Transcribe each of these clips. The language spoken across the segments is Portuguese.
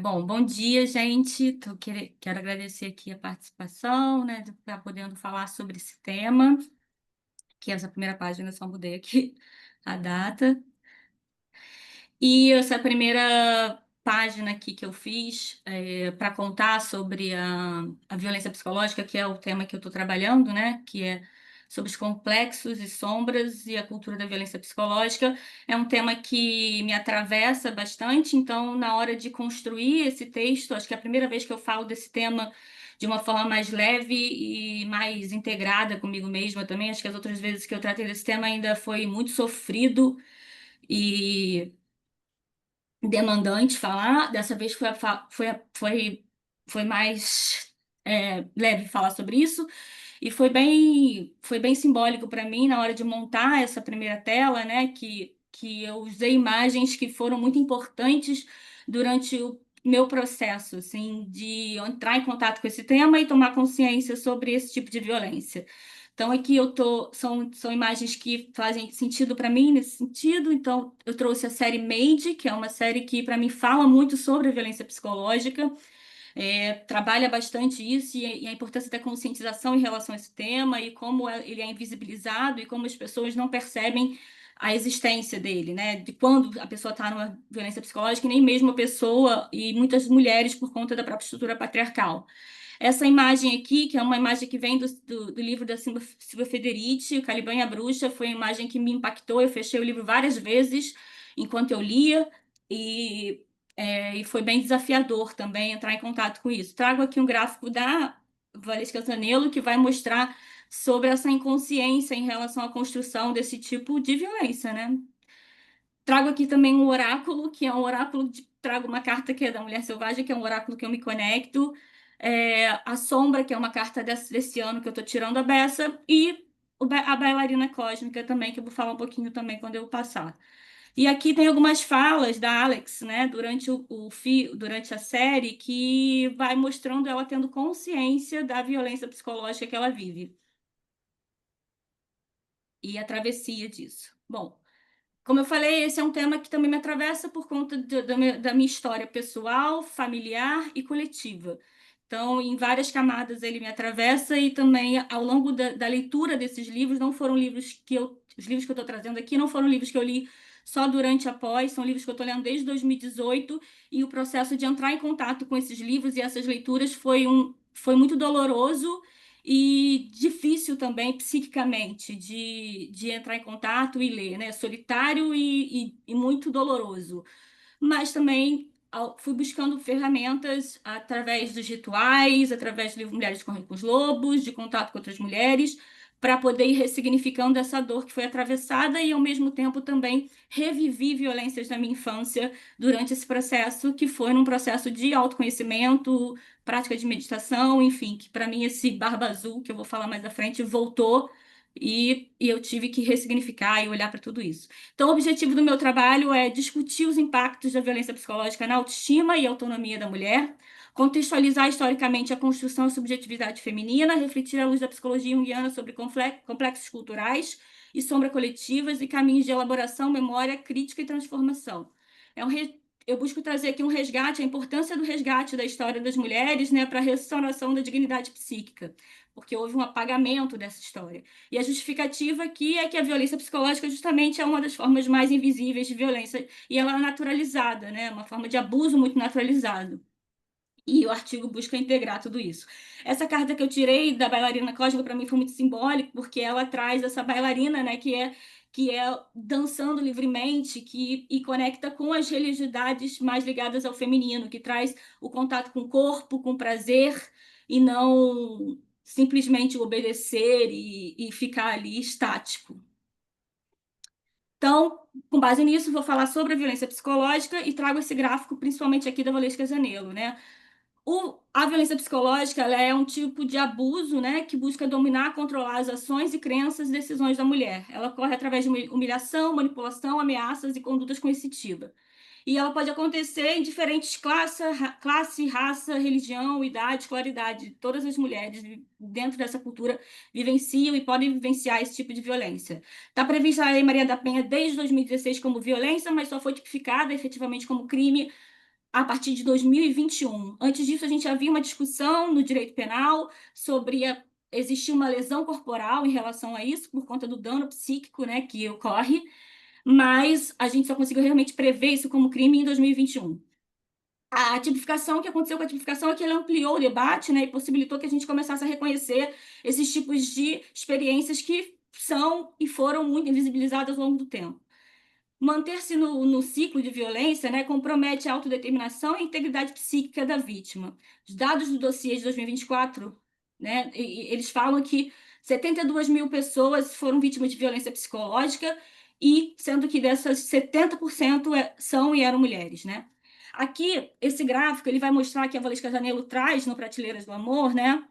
Bom dia, gente. Quero agradecer aqui a participação, né, de estar podendo falar sobre esse tema, que essa primeira página eu só mudei aqui a data. E essa primeira página aqui que eu fiz para contar sobre a violência psicológica, que é o tema que eu estou trabalhando, né? Que é sobre os complexos e sombras e a cultura da violência psicológica. É um tema que me atravessa bastante, então, na hora de construir esse texto, acho que é a primeira vez que eu falo desse tema de uma forma mais leve e mais integrada comigo mesma também. Acho que as outras vezes que eu tratei desse tema ainda foi muito sofrido e demandante falar. Dessa vez foi mais leve falar sobre isso. E foi bem simbólico para mim na hora de montar essa primeira tela, né? Que eu usei imagens que foram muito importantes durante o meu processo, assim, de entrar em contato com esse tema e tomar consciência sobre esse tipo de violência. Então, aqui são imagens que fazem sentido para mim nesse sentido. Então, eu trouxe a série Made, que é uma série que, para mim, fala muito sobre a violência psicológica, trabalha bastante isso e a importância da conscientização em relação a esse tema e como ele é invisibilizado e como as pessoas não percebem a existência dele, né? De quando a pessoa está numa violência psicológica, e nem mesmo a pessoa e muitas mulheres por conta da própria estrutura patriarcal. Essa imagem aqui, que é uma imagem que vem do livro da Silvia Federici, O Caliban e a Bruxa, foi uma imagem que me impactou. Eu fechei o livro várias vezes enquanto eu lia e, e foi bem desafiador também entrar em contato com isso. Trago aqui um gráfico da Valesca Zanello que vai mostrar sobre essa inconsciência em relação à construção desse tipo de violência, né? Trago aqui também um oráculo, que é um oráculo trago uma carta que é da Mulher Selvagem, que é um oráculo que eu me conecto. A Sombra, que é uma carta desse ano que eu estou tirando a beça. E a Bailarina Cósmica também, que eu vou falar um pouquinho também quando eu passar. E aqui tem algumas falas da Alex, né, durante a série, que vai mostrando ela tendo consciência da violência psicológica que ela vive. E a travessia disso. Bom, como eu falei, esse é um tema que também me atravessa por conta da minha história pessoal, familiar e coletiva. Então, em várias camadas ele me atravessa e também ao longo da leitura desses livros, não foram livros os livros que eu estou trazendo aqui não foram livros que eu li só durante a pós, são livros que eu estou lendo desde 2018 e o processo de entrar em contato com esses livros e essas leituras foi muito doloroso e difícil também psiquicamente de entrar em contato e ler, né? Solitário e muito doloroso. Mas também fui buscando ferramentas através dos rituais, através do livro Mulheres Correm com os Lobos, de contato com outras mulheres, para poder ir ressignificando essa dor que foi atravessada e, ao mesmo tempo, também revivi violências da minha infância durante esse processo, que foi num processo de autoconhecimento, prática de meditação, enfim, que para mim esse Barba Azul, que eu vou falar mais à frente, voltou e eu tive que ressignificar e olhar para tudo isso. Então, o objetivo do meu trabalho é discutir os impactos da violência psicológica na autoestima e autonomia da mulher, contextualizar historicamente a construção e subjetividade feminina, refletir à luz da psicologia junguiana sobre complexos culturais e sombras coletivas e caminhos de elaboração, memória, crítica e transformação. Eu busco trazer aqui um resgate, a importância do resgate da história das mulheres, né, para a restauração da dignidade psíquica, porque houve um apagamento dessa história. E a justificativa aqui é que a violência psicológica justamente é uma das formas mais invisíveis de violência e ela é naturalizada, né? Uma forma de abuso muito naturalizado. E o artigo busca integrar tudo isso. Essa carta que eu tirei da bailarina cósmica para mim foi muito simbólica, porque ela traz essa bailarina, né, que é dançando livremente, e conecta com as religiosidades mais ligadas ao feminino, que traz o contato com o corpo, com o prazer, e não simplesmente obedecer e ficar ali estático. Então, com base nisso, vou falar sobre a violência psicológica e trago esse gráfico, principalmente aqui da Valesca Zanello, né? A violência psicológica ela é um tipo de abuso, né, que busca dominar, controlar as ações e crenças e decisões da mulher. Ela ocorre através de humilhação, manipulação, ameaças e condutas coercitivas. E ela pode acontecer em diferentes classe, raça, religião, idade, escolaridade. Todas as mulheres dentro dessa cultura vivenciam e podem vivenciar esse tipo de violência. Está prevista a Lei Maria da Penha desde 2016 como violência, mas só foi tipificada efetivamente como crime a partir de 2021. Antes disso, a gente havia uma discussão no direito penal sobre existir uma lesão corporal em relação a isso, por conta do dano psíquico, né, que ocorre, mas a gente só conseguiu realmente prever isso como crime em 2021. A tipificação, o que aconteceu com a tipificação é que ele ampliou o debate, né, e possibilitou que a gente começasse a reconhecer esses tipos de experiências que são e foram muito invisibilizadas ao longo do tempo. Manter-se no ciclo de violência, né, compromete a autodeterminação e a integridade psíquica da vítima. Os dados do dossiê de 2024, né, eles falam que 72 mil pessoas foram vítimas de violência psicológica, e sendo que dessas 70% são e eram mulheres, né? Aqui, esse gráfico, ele vai mostrar que a Valesca Janello traz no Prateleiras do Amor, né,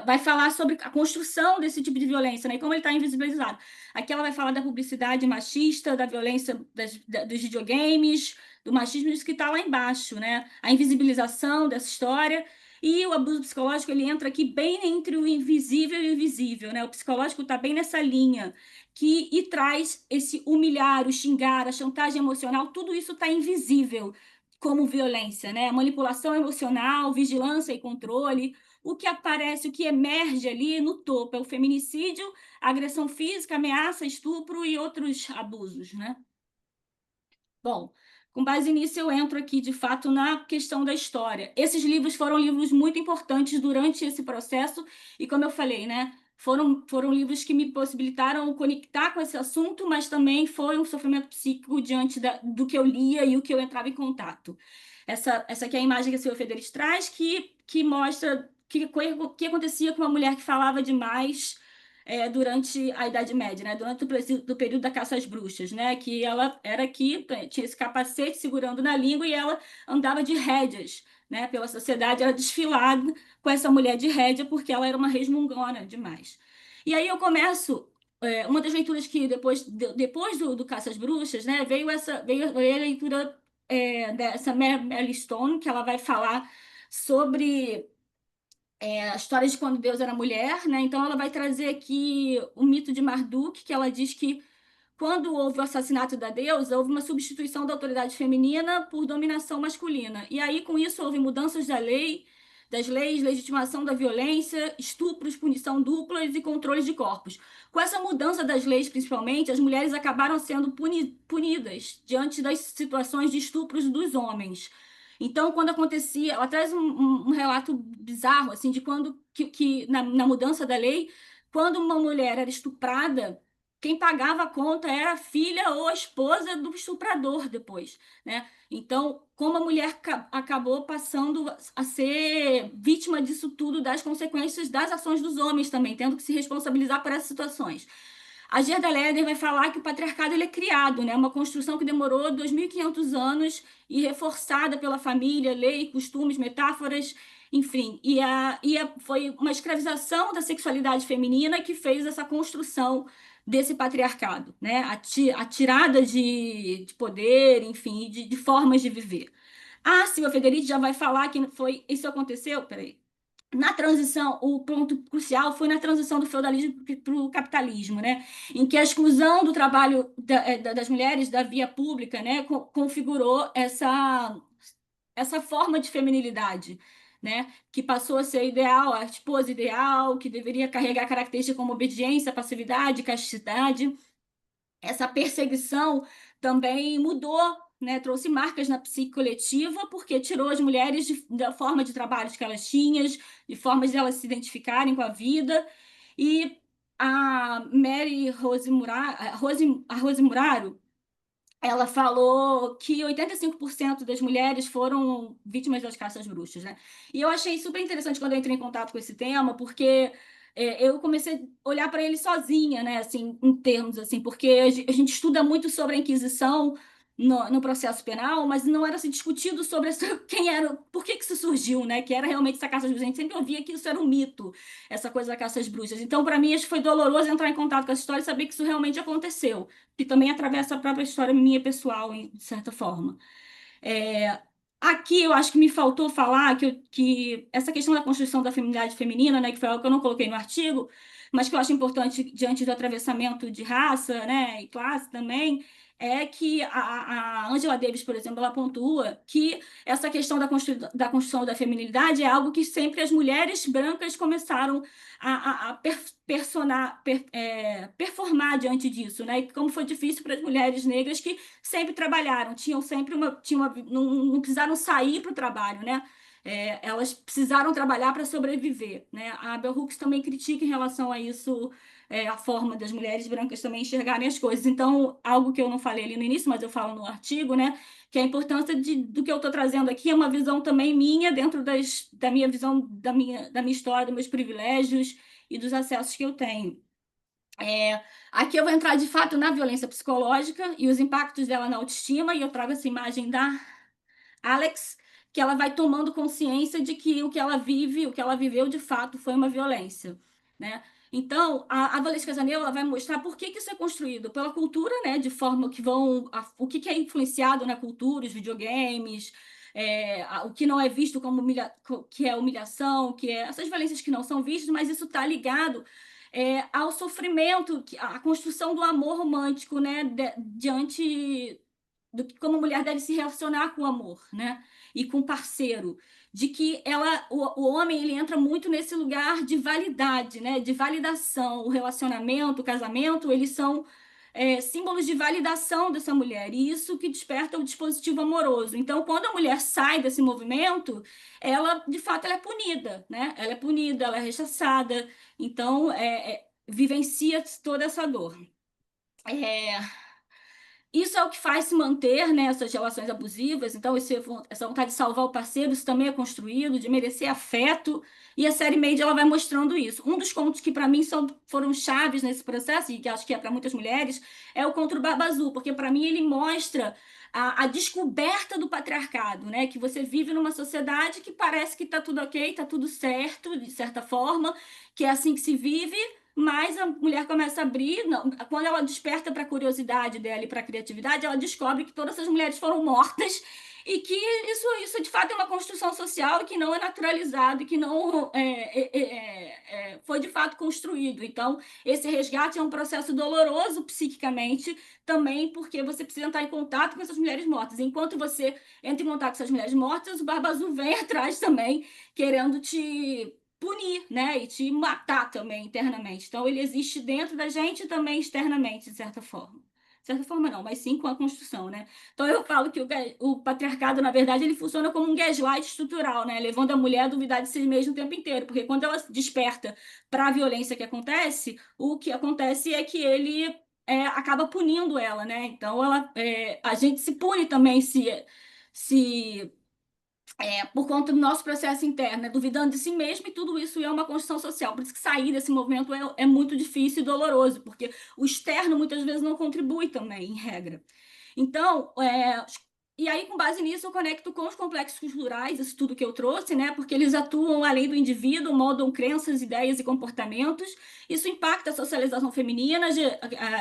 vai falar sobre a construção desse tipo de violência, né? E como ele está invisibilizado. Aqui ela vai falar da publicidade machista, da violência dos videogames, do machismo, isso que está lá embaixo, né? A invisibilização dessa história. E o abuso psicológico, ele entra aqui bem entre o invisível e o visível, né? O psicológico está bem nessa linha, e traz esse humilhar, o xingar, a chantagem emocional, tudo isso está invisível como violência, né? Manipulação emocional, vigilância e controle. O que aparece, o que emerge ali no topo é o feminicídio, agressão física, ameaça, estupro e outros abusos, né? Bom, com base nisso, eu entro aqui, de fato, na questão da história. Esses livros foram livros muito importantes durante esse processo, e como eu falei, né, foram livros que me possibilitaram conectar com esse assunto, mas também foi um sofrimento psíquico diante do que eu lia e o que eu entrava em contato. Essa aqui é a imagem que a Silvia Federici traz, que mostra que acontecia com uma mulher que falava demais durante a Idade Média, né? Durante o período da caça às bruxas, né? Que ela era aqui, tinha esse capacete segurando na língua e ela andava de rédeas, né? Pela sociedade, era desfilada com essa mulher de rédea porque ela era uma resmungona demais. E aí eu começo uma das leituras que depois do Caça às Bruxas, né? Veio a leitura dessa Mary Stone, que ela vai falar sobre a história de quando Deus era mulher, né? Então ela vai trazer aqui o mito de Marduk, que ela diz que quando houve o assassinato da deusa, houve uma substituição da autoridade feminina por dominação masculina. E aí, com isso, houve mudanças das leis, legitimação da violência, estupros, punição duplas e controles de corpos. Com essa mudança das leis, principalmente, as mulheres acabaram sendo punidas diante das situações de estupros dos homens. Então, quando acontecia, ela traz um relato bizarro, assim, de quando na mudança da lei, quando uma mulher era estuprada, quem pagava a conta era a filha ou a esposa do estuprador depois, né? Então, como a mulher acabou passando a ser vítima disso tudo, das consequências das ações dos homens também, tendo que se responsabilizar por essas situações. A Gerda Leder vai falar que o patriarcado ele é criado, né? Uma construção que demorou 2.500 anos e reforçada pela família, lei, costumes, metáforas, enfim. Foi uma escravização da sexualidade feminina que fez essa construção desse patriarcado, né? A tirada de poder, enfim, de formas de viver. A Silvia Federici já vai falar que isso aconteceu, peraí. Na transição, o ponto crucial foi na transição do feudalismo para o capitalismo, né? Em que a exclusão do trabalho das mulheres da via pública, né, configurou essa forma de feminilidade, né, que passou a ser ideal, a esposa ideal, que deveria carregar características como obediência, passividade, castidade. Essa perseguição também mudou, né? Trouxe marcas na psique coletiva, porque tirou as mulheres da forma de trabalho que elas tinham, de formas de elas se identificarem com a vida. E a Rose Muraro, ela falou que 85% das mulheres foram vítimas das caças bruxas, né? E eu achei super interessante quando eu entrei em contato com esse tema, porque eu comecei a olhar para ele sozinha, né? Assim, em termos assim, porque a gente estuda muito sobre a Inquisição no processo penal, mas não era assim, discutido sobre quem era, por que isso surgiu, né? Que era realmente essa caça às bruxas. A gente sempre ouvia que isso era um mito, essa coisa da caça às bruxas. Então, para mim, acho que foi doloroso entrar em contato com essa história e saber que isso realmente aconteceu, que também atravessa a própria história minha pessoal, de certa forma. É, Aqui eu acho que me faltou falar que essa questão da construção da feminilidade feminina, né, que foi algo que eu não coloquei no artigo, mas que eu acho importante diante do atravessamento de raça, né, e classe também, é que a Angela Davis, por exemplo, ela pontua que essa questão da construção da feminilidade é algo que sempre as mulheres brancas começaram performar diante disso, né? E como foi difícil para as mulheres negras que sempre trabalharam, tinham sempre não precisaram sair para o trabalho, né? Elas precisaram trabalhar para sobreviver, né? A Bell Hooks também critica em relação a isso, a forma das mulheres brancas também enxergarem as coisas. Então, algo que eu não falei ali no início, mas eu falo no artigo, né? Que a importância do que eu estou trazendo aqui é uma visão também minha, dentro da minha visão, da minha história, dos meus privilégios e dos acessos que eu tenho. Aqui eu vou entrar de fato na violência psicológica e os impactos dela na autoestima, e eu trago essa imagem da Alex, que ela vai tomando consciência de que o que ela vive, o que ela viveu de fato foi uma violência, né? Então, a Valesca Casanello, ela vai mostrar por que isso é construído pela cultura, né? De forma que o que é influenciado na cultura, os videogames, o que não é visto como que é humilhação, que é essas violências que não são vistas, mas isso está ligado ao sofrimento, à construção do amor romântico, né? Diante do que como a mulher deve se relacionar com o amor, né? E com o parceiro, de que o homem ele entra muito nesse lugar de validade, né? De validação, o relacionamento, o casamento, eles são símbolos de validação dessa mulher, e isso que desperta o dispositivo amoroso. Então, quando a mulher sai desse movimento, ela, de fato, ela é punida, né? Ela é punida, ela é rechaçada, então, vivencia toda essa dor. Isso é o que faz se manter, né, essas relações abusivas. Então, essa vontade de salvar o parceiro, isso também é construído, de merecer afeto. E a série Made ela vai mostrando isso. Um dos contos que, para mim, foram chaves nesse processo, e que acho que é para muitas mulheres, é o conto do Barba Azul, porque, para mim, ele mostra a descoberta do patriarcado, né? Que você vive numa sociedade que parece que está tudo ok, está tudo certo, de certa forma, que é assim que se vive, mas a mulher começa a abrir, não, quando ela desperta para a curiosidade dela e para a criatividade, ela descobre que todas essas mulheres foram mortas e que isso de fato é uma construção social que não é naturalizado e que não foi de fato construído. Então, esse resgate é um processo doloroso psiquicamente também, porque você precisa entrar em contato com essas mulheres mortas. Enquanto você entra em contato com essas mulheres mortas, o Barba Azul vem atrás também, querendo te punir, né? E te matar também internamente. Então, ele existe dentro da gente e também externamente, de certa forma. De certa forma, não, mas sim com a construção, né? Então, eu falo que o patriarcado, na verdade, ele funciona como um gaslight estrutural, né? Levando a mulher a duvidar de si mesma o tempo inteiro. Porque quando ela desperta para a violência que acontece, o que acontece é que ele acaba punindo ela, né? Então, a gente se pune também se por conta do nosso processo interno, né? Duvidando de si mesmo, e tudo isso é uma construção social. Por isso que sair desse movimento é muito difícil e doloroso, porque o externo muitas vezes não contribui também, em regra. Então, e aí, com base nisso, eu conecto com os complexos culturais, isso tudo que eu trouxe, né? Porque eles atuam além do indivíduo, moldam crenças, ideias e comportamentos. Isso impacta a socialização feminina,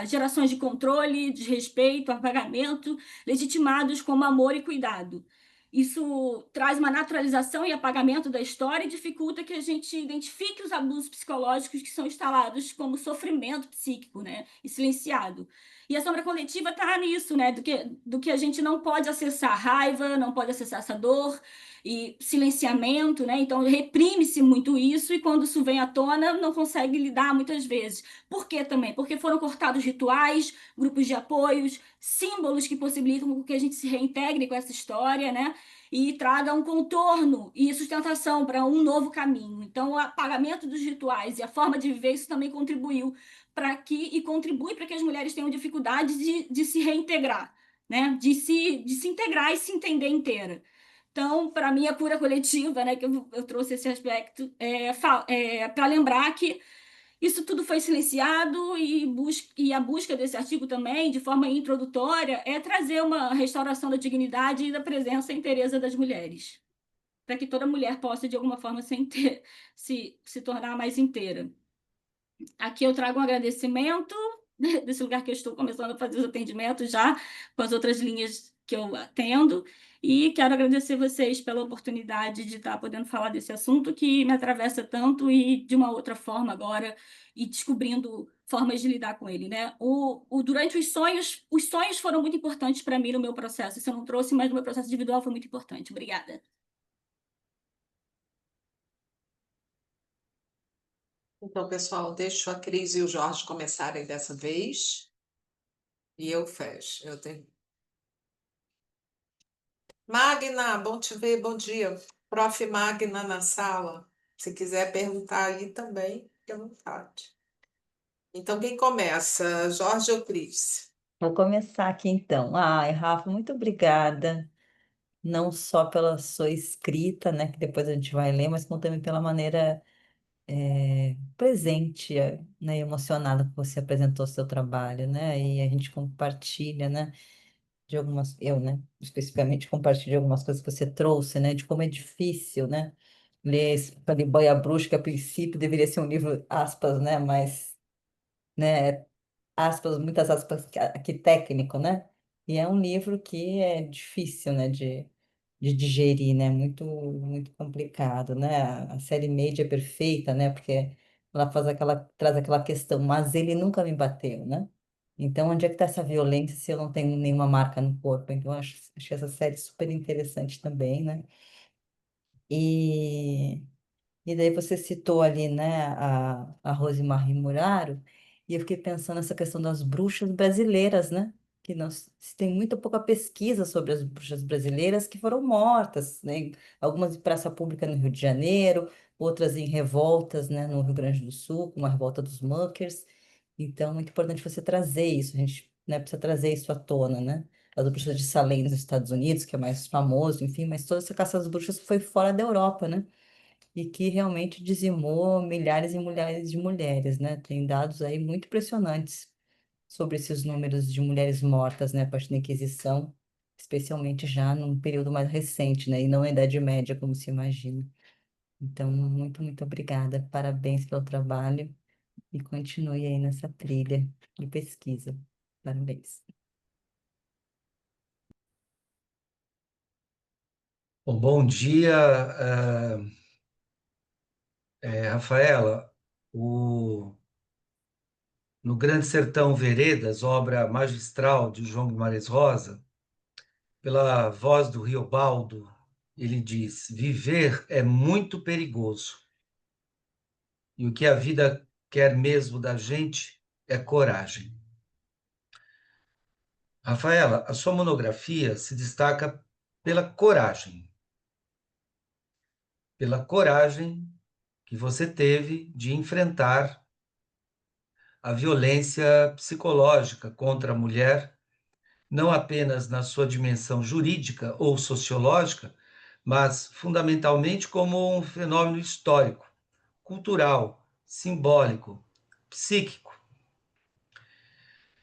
gerações de controle, desrespeito, apagamento, legitimados como amor e cuidado. Isso traz uma naturalização e apagamento da história e dificulta que a gente identifique os abusos psicológicos que são instalados como sofrimento psíquico, né? E silenciado. E a sombra coletiva está nisso, né? Do que a gente não pode acessar raiva, não pode acessar essa dor e silenciamento, né? Então reprime-se muito isso e quando isso vem à tona não consegue lidar muitas vezes. Por quê também? Porque foram cortados rituais, grupos de apoios, símbolos que possibilitam que a gente se reintegre com essa história, né? E traga um contorno e sustentação para um novo caminho. Então, o apagamento dos rituais e a forma de viver isso também contribui para que as mulheres tenham dificuldade de se reintegrar, né? De se integrar e se entender inteira. Então, para mim, a cura coletiva, né, que eu trouxe esse aspecto, para lembrar que isso tudo foi silenciado e a busca desse artigo também, de forma introdutória, é trazer uma restauração da dignidade e da presença inteireza das mulheres, para que toda mulher possa, de alguma forma, se tornar mais inteira. Aqui eu trago um agradecimento desse lugar que eu estou começando a fazer os atendimentos já, com as outras linhas que eu atendo, e quero agradecer vocês pela oportunidade de estar podendo falar desse assunto que me atravessa tanto e de uma outra forma agora, e descobrindo formas de lidar com ele, né? Durante os sonhos foram muito importantes para mim no meu processo. Isso eu não trouxe, mas no meu processo individual foi muito importante. Obrigada. Então, pessoal, deixo a Cris e o Jorge começarem dessa vez e eu fecho. Eu tenho... Magna, bom te ver, bom dia. Prof. Magna na sala. Se quiser perguntar aí também, fique à vontade. Então, quem começa? Jorge ou Cris? Vou começar aqui então. Ai, Rafa, muito obrigada. Não só pela sua escrita, né, que depois a gente vai ler, mas como também pela maneira presente, né, e emocionada que você apresentou o seu trabalho, né, e a gente compartilha, né, de algumas, eu, né, especificamente compartilho de algumas coisas que você trouxe, né, de como é difícil, né, ler esse Boia Bruxa, que a princípio deveria ser um livro, aspas, né, mais, né, aspas, muitas aspas aqui técnico, né? E é um livro que é difícil, né, de digerir, né? Muito complicado, né? A série Made é perfeita, né? Porque ela traz aquela questão, mas ele nunca me bateu, né? Então, onde é que está essa violência se eu não tenho nenhuma marca no corpo? Então, achei essa série super interessante também, né? E e daí você citou ali, né, a Rosemarie Muraro, e eu fiquei pensando nessa questão das bruxas brasileiras, né? Que nós se tem muito pouca pesquisa sobre as bruxas brasileiras que foram mortas, né? Algumas em praça pública no Rio de Janeiro, outras em revoltas, né, no Rio Grande do Sul, como a revolta dos Muckers. Então, é muito importante você trazer isso, a gente, né, precisa trazer isso à tona, né? As bruxas de Salem nos Estados Unidos, que é mais famoso, enfim, mas toda essa caça às bruxas foi fora da Europa, né? E que realmente dizimou milhares e milhares de mulheres, né? Tem dados aí muito impressionantes sobre esses números de mulheres mortas, né, a partir da Inquisição, especialmente já num período mais recente, né, e não na Idade Média, como se imagina. Então, muito obrigada, parabéns pelo trabalho e continue aí nessa trilha de pesquisa. Parabéns. Bom dia, Rafaela. No Grande Sertão Veredas, obra magistral de João Guimarães Rosa, pela voz do Riobaldo, ele diz: viver é muito perigoso, e o que a vida quer mesmo da gente é coragem. Rafaela, a sua monografia se destaca pela coragem que você teve de enfrentar a violência psicológica contra a mulher, não apenas na sua dimensão jurídica ou sociológica, mas fundamentalmente como um fenômeno histórico, cultural, simbólico, psíquico.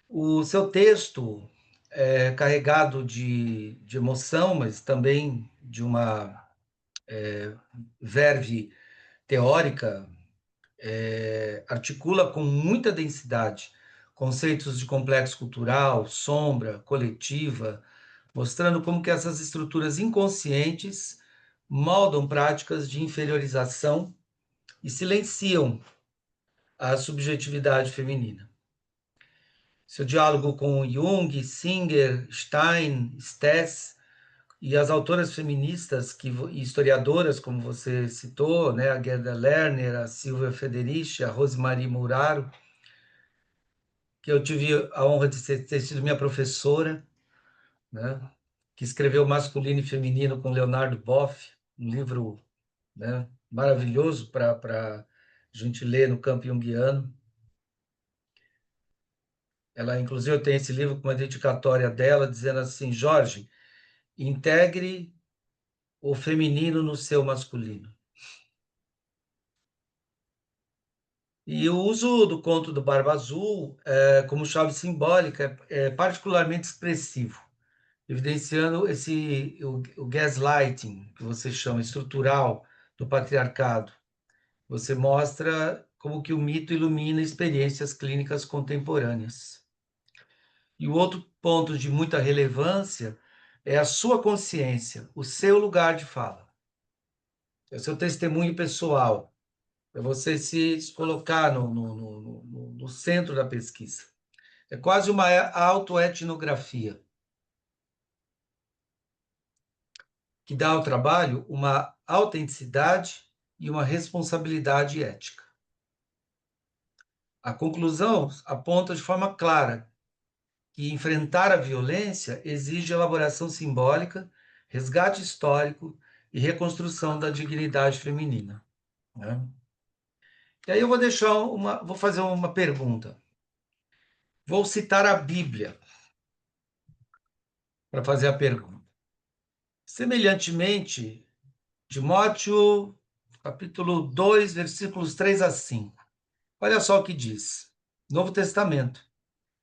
O seu texto é carregado de emoção, mas também de uma verve teórica, articula com muita densidade conceitos de complexo cultural, sombra, coletiva, mostrando como que essas estruturas inconscientes moldam práticas de inferiorização e silenciam a subjetividade feminina. Seu diálogo com Jung, Singer, Stein, Stess e as autoras feministas e historiadoras, como você citou, né, a Gerda Lerner, a Silvia Federici, a Rosemarie Muraro, que eu tive a honra de ter sido minha professora, né, que escreveu Masculino e Feminino com Leonardo Boff, um livro, né, maravilhoso para a gente ler no campo junguiano. Ela, inclusive, tem esse livro com uma dedicatória dela, dizendo assim: Jorge, integre o feminino no seu masculino. E o uso do conto do Barba Azul como chave simbólica é particularmente expressivo, evidenciando o gaslighting, que você chama estrutural, do patriarcado. Você mostra como que o mito ilumina experiências clínicas contemporâneas. E o outro ponto de muita relevância é a sua consciência, o seu lugar de fala, é o seu testemunho pessoal, é você se colocar no centro da pesquisa. É quase uma autoetnografia, que dá ao trabalho uma autenticidade e uma responsabilidade ética. A conclusão aponta de forma clara que enfrentar a violência exige elaboração simbólica, resgate histórico e reconstrução da dignidade feminina, né? E aí eu vou fazer uma pergunta. Vou citar a Bíblia para fazer a pergunta. Semelhantemente, Timóteo, capítulo 2, versículos 3 a 5. Olha só o que diz. Novo Testamento.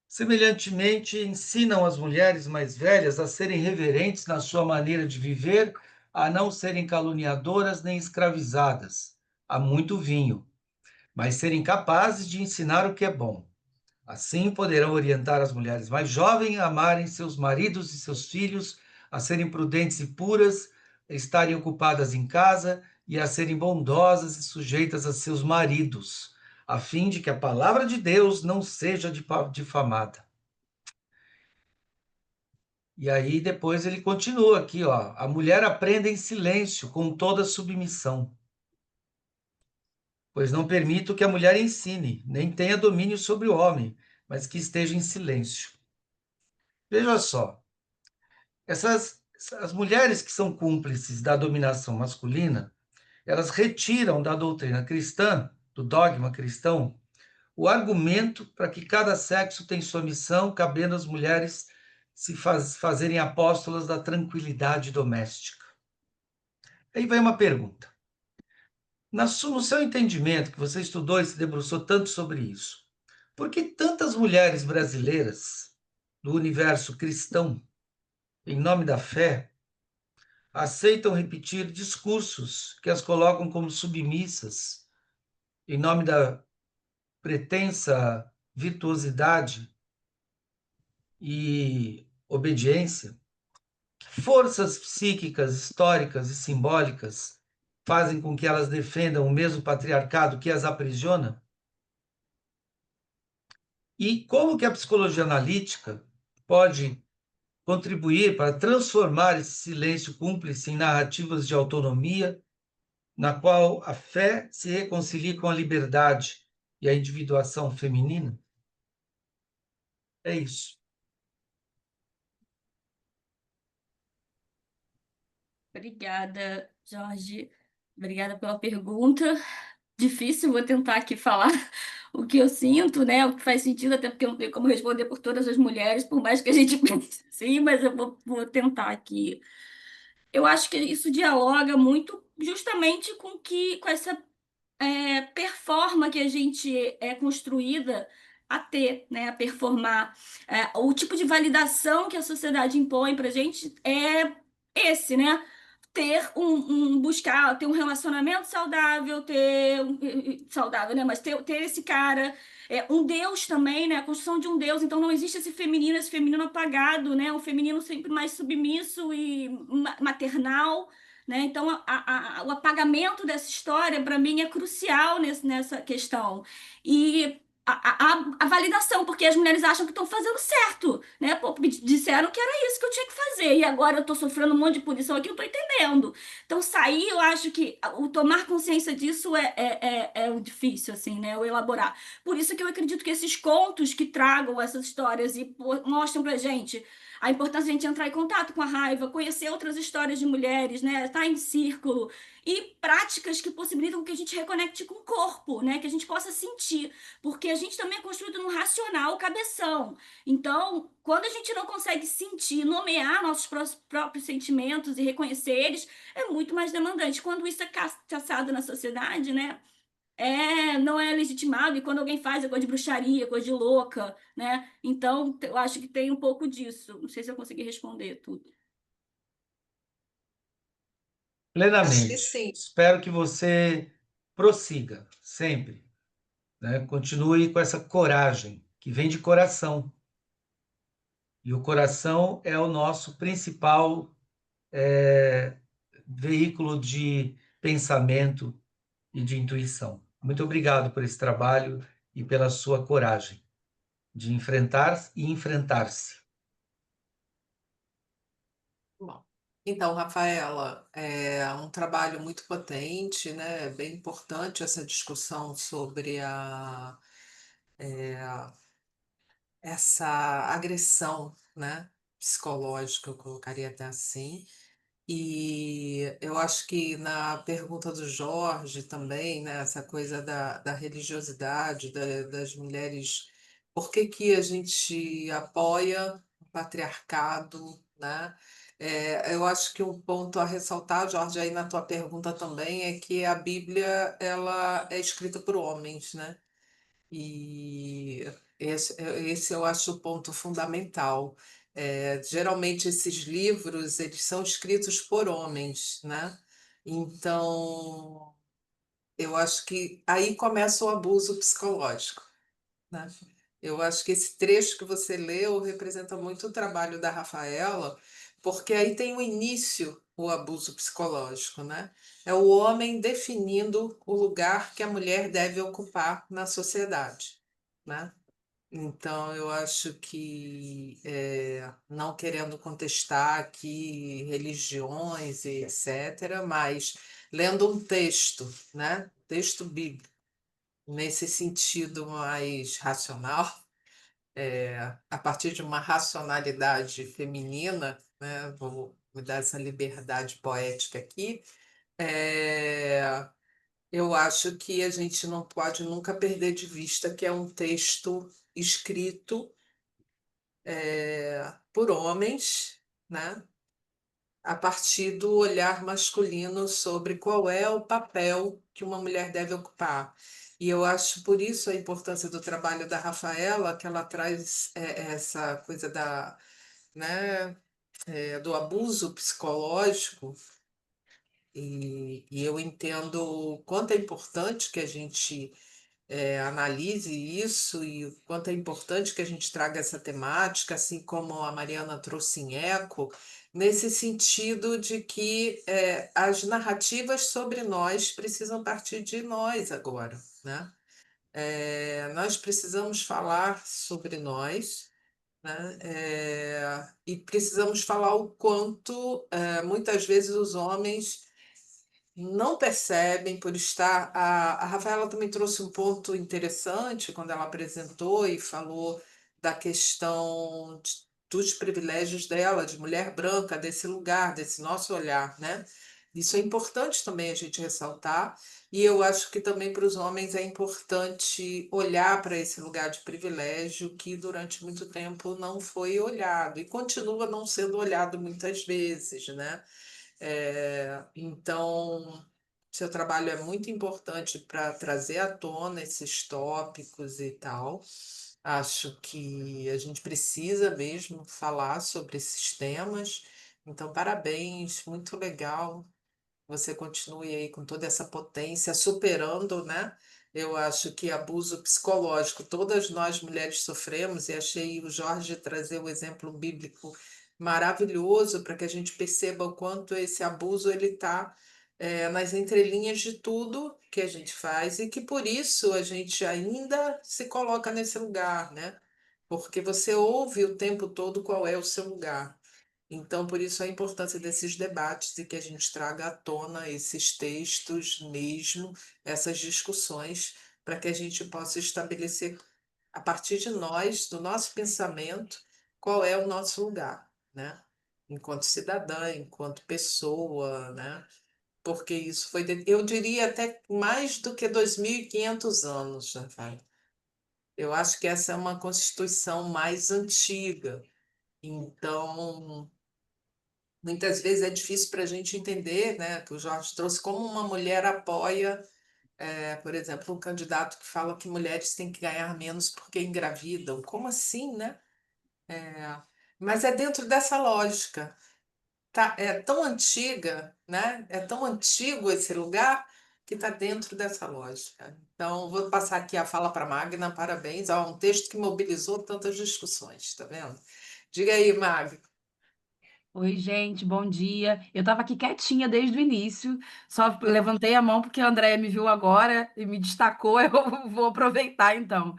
Semelhantemente, ensinam as mulheres mais velhas a serem reverentes na sua maneira de viver, a não serem caluniadoras nem escravizadas a muito vinho, mas serem capazes de ensinar o que é bom. Assim poderão orientar as mulheres mais jovens a amarem seus maridos e seus filhos, a serem prudentes e puras, a estarem ocupadas em casa e a serem bondosas e sujeitas a seus maridos, a fim de que a palavra de Deus não seja difamada. E aí depois ele continua aqui, ó, a mulher aprende em silêncio, com toda submissão, pois não permito que a mulher ensine, nem tenha domínio sobre o homem, mas que esteja em silêncio. Veja só, as mulheres que são cúmplices da dominação masculina, elas retiram da doutrina cristã, do dogma cristão, o argumento para que cada sexo tem sua missão, cabendo às mulheres fazerem apóstolas da tranquilidade doméstica. Aí vem uma pergunta. No seu entendimento, que você estudou e se debruçou tanto sobre isso, por que tantas mulheres brasileiras do universo cristão, em nome da fé, aceitam repetir discursos que as colocam como submissas, em nome da pretensa virtuosidade e obediência? Forças psíquicas, históricas e simbólicas fazem com que elas defendam o mesmo patriarcado que as aprisiona? E como que a psicologia analítica pode contribuir para transformar esse silêncio cúmplice em narrativas de autonomia, na qual a fé se reconcilia com a liberdade e a individuação feminina? É isso. Obrigada, Jorge. Obrigada pela pergunta. Difícil, vou tentar aqui falar o que eu sinto, né? O que faz sentido, até porque eu não tenho como responder por todas as mulheres, por mais que a gente pense sim, mas eu vou tentar aqui. Eu acho que isso dialoga muito justamente com essa performa que a gente é construída a ter, né? A performar. O tipo de validação que a sociedade impõe para a gente é esse, né? Buscar ter um relacionamento saudável, saudável, né? Mas ter esse cara, um Deus também, né? A construção de um Deus. Então não existe esse feminino apagado, né? Um feminino sempre mais submisso e maternal, né? Então o apagamento dessa história para mim é crucial nessa questão. E a validação, porque as mulheres acham que estão fazendo certo, né? Pô, me disseram que era isso que eu tinha que fazer, e agora eu tô sofrendo um monte de punição aqui, eu tô entendendo. Então, sair, eu acho que o tomar consciência disso é o difícil, assim, né? O elaborar. Por isso que eu acredito que esses contos que tragam essas histórias e mostram pra gente a importância de a gente entrar em contato com a raiva, conhecer outras histórias de mulheres, né? Estar em círculo. E práticas que possibilitam que a gente reconecte com o corpo, né? Que a gente possa sentir. Porque a gente também é construído no racional, cabeção. Então, quando a gente não consegue sentir, nomear nossos próprios sentimentos e reconhecer eles, é muito mais demandante. Quando isso é caçado na sociedade, né? Não é legitimado, e quando alguém faz é coisa de bruxaria, coisa de louca, né? Então, eu acho que tem um pouco disso. Não sei se eu consegui responder tudo. Acho que Plenamente. sim. Espero que você prossiga sempre, né? Continue com essa coragem que vem de coração. E o coração é o nosso principal veículo de pensamento e de intuição. Muito obrigado por esse trabalho e pela sua coragem de enfrentar e enfrentar-se. Bom, então, Rafaela, é um trabalho muito potente, né? É bem importante essa discussão sobre essa agressão, né? Psicológica, eu colocaria até assim. E eu acho que na pergunta do Jorge também, né, essa coisa da religiosidade, das mulheres, por que que a gente apoia o patriarcado, né? Eu acho que um ponto a ressaltar, Jorge, aí na tua pergunta também, é que a Bíblia ela é escrita por homens, né? E esse eu acho o ponto fundamental. Geralmente esses livros eles são escritos por homens, né? Então, eu acho que aí começa o abuso psicológico, né? Eu acho que esse trecho que você leu representa muito o trabalho da Rafaela, porque aí tem o início, o abuso psicológico, né? É o homem definindo o lugar que a mulher deve ocupar na sociedade, né? Então, eu acho que, não querendo contestar aqui religiões e etc., mas lendo um texto, né? Texto bíblico, nesse sentido mais racional, a partir de uma racionalidade feminina, né? Vou me dar essa liberdade poética aqui. Eu acho que a gente não pode nunca perder de vista que é um texto escrito por homens, né? A partir do olhar masculino sobre qual é o papel que uma mulher deve ocupar. E eu acho por isso a importância do trabalho da Rafaela, que ela traz essa coisa né, do abuso psicológico, e eu entendo o quanto é importante que a gente analise isso e o quanto é importante que a gente traga essa temática, assim como a Mariana trouxe em eco, nesse sentido de que as narrativas sobre nós precisam partir de nós agora, né? Nós precisamos falar sobre nós, né? E precisamos falar o quanto muitas vezes os homens não percebem por estar. A Rafaela também trouxe um ponto interessante quando ela apresentou e falou da questão dos privilégios dela, de mulher branca, desse lugar, desse nosso olhar, né? Isso é importante também a gente ressaltar, e eu acho que também para os homens é importante olhar para esse lugar de privilégio que durante muito tempo não foi olhado e continua não sendo olhado muitas vezes, né? Então, seu trabalho é muito importante para trazer à tona esses tópicos e tal. Acho que a gente precisa mesmo falar sobre esses temas. Então, parabéns, muito legal. Você continue aí com toda essa potência, superando, né? Eu acho que abuso psicológico, todas nós mulheres sofremos, e achei o Jorge trazer o exemplo bíblico maravilhoso para que a gente perceba o quanto esse abuso ele está nas entrelinhas de tudo que a gente faz e que por isso a gente ainda se coloca nesse lugar, né? Porque você ouve o tempo todo qual é o seu lugar. Então, por isso a importância desses debates e que a gente traga à tona esses textos mesmo, essas discussões, para que a gente possa estabelecer, a partir de nós, do nosso pensamento, qual é o nosso lugar, né? Enquanto cidadã, enquanto pessoa, né? Porque isso foi, eu diria até mais do que 2.500 anos, né, Fábio? Eu acho que essa é uma constituição mais antiga. Então, muitas vezes é difícil para a gente entender, né, que o Jorge trouxe como uma mulher apoia, por exemplo, um candidato que fala que mulheres têm que ganhar menos porque engravidam. Como assim, né? Mas é dentro dessa lógica. Tá, é tão antiga, né? É tão antigo esse lugar que está dentro dessa lógica. Então, vou passar aqui a fala para a Magna, parabéns. Ó, um texto que mobilizou tantas discussões, tá vendo? Diga aí, Mag. Oi, gente, bom dia. Eu estava aqui quietinha desde o início, só levantei a mão porque a Andréia me viu agora e me destacou, eu vou aproveitar então.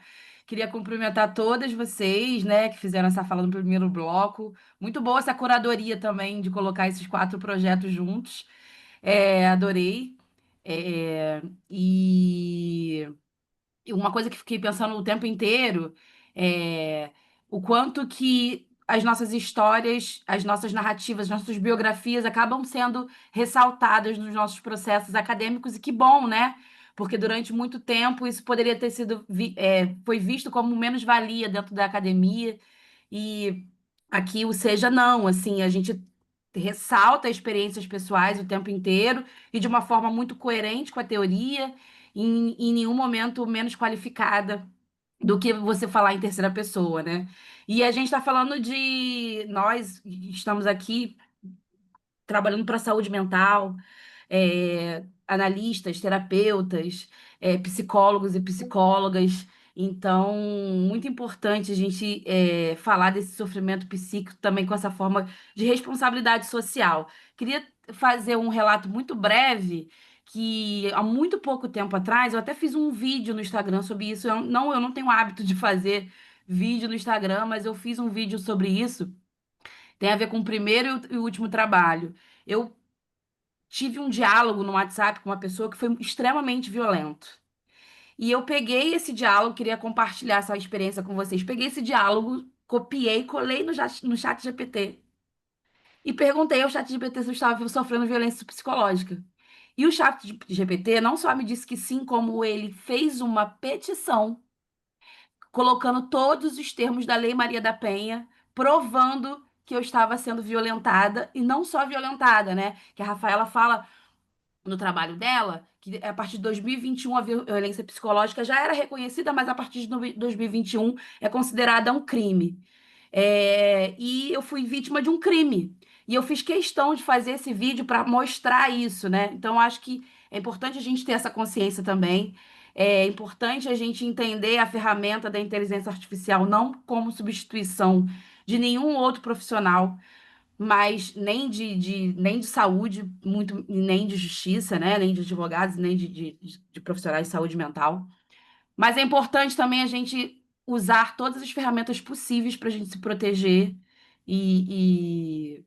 Queria cumprimentar todas vocês, né, que fizeram essa fala no primeiro bloco. Muito boa essa curadoria também de colocar esses 4 projetos juntos. Adorei. É, e e uma coisa que fiquei pensando o tempo inteiro é o quanto que as nossas histórias, as nossas narrativas, as nossas biografias acabam sendo ressaltadas nos nossos processos acadêmicos, e que bom, né? Porque durante muito tempo isso poderia ter sido foi visto como menos-valia dentro da academia, e aqui o seja não, assim, a gente ressalta experiências pessoais o tempo inteiro e de uma forma muito coerente com a teoria, em nenhum momento menos qualificada do que você falar em terceira pessoa, né? E a gente está falando de nós estamos aqui trabalhando para a saúde mental, analistas, terapeutas, psicólogos e psicólogas. Então, muito importante a gente falar desse sofrimento psíquico também com essa forma de responsabilidade social. Queria fazer um relato muito breve que há muito pouco tempo atrás eu até fiz um vídeo no Instagram sobre isso. Eu não tenho o hábito de fazer vídeo no Instagram, mas eu fiz um vídeo sobre isso. Tem a ver com o primeiro e o último trabalho. Eu tive um diálogo no WhatsApp com uma pessoa que foi extremamente violento. E eu peguei esse diálogo, queria compartilhar essa experiência com vocês. Peguei esse diálogo, copiei, colei no chat GPT e perguntei ao chat GPT se eu estava sofrendo violência psicológica. E o chat GPT não só me disse que sim, como ele fez uma petição colocando todos os termos da Lei Maria da Penha, provando que eu estava sendo violentada, e não só violentada, né? Que a Rafaela fala no trabalho dela, que a partir de 2021 a violência psicológica já era reconhecida, mas a partir de 2021 é considerada um crime. E eu fui vítima de um crime. E eu fiz questão de fazer esse vídeo para mostrar isso, né? Então, acho que é importante a gente ter essa consciência também. É importante a gente entender a ferramenta da inteligência artificial não como substituição de nenhum outro profissional, mas nem de saúde, muito, nem de justiça, né? Nem de advogados, nem de profissionais de saúde mental. Mas é importante também a gente usar todas as ferramentas possíveis para a gente se proteger e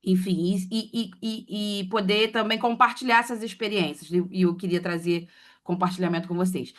enfim, e poder também compartilhar essas experiências. E eu queria trazer compartilhamento com vocês.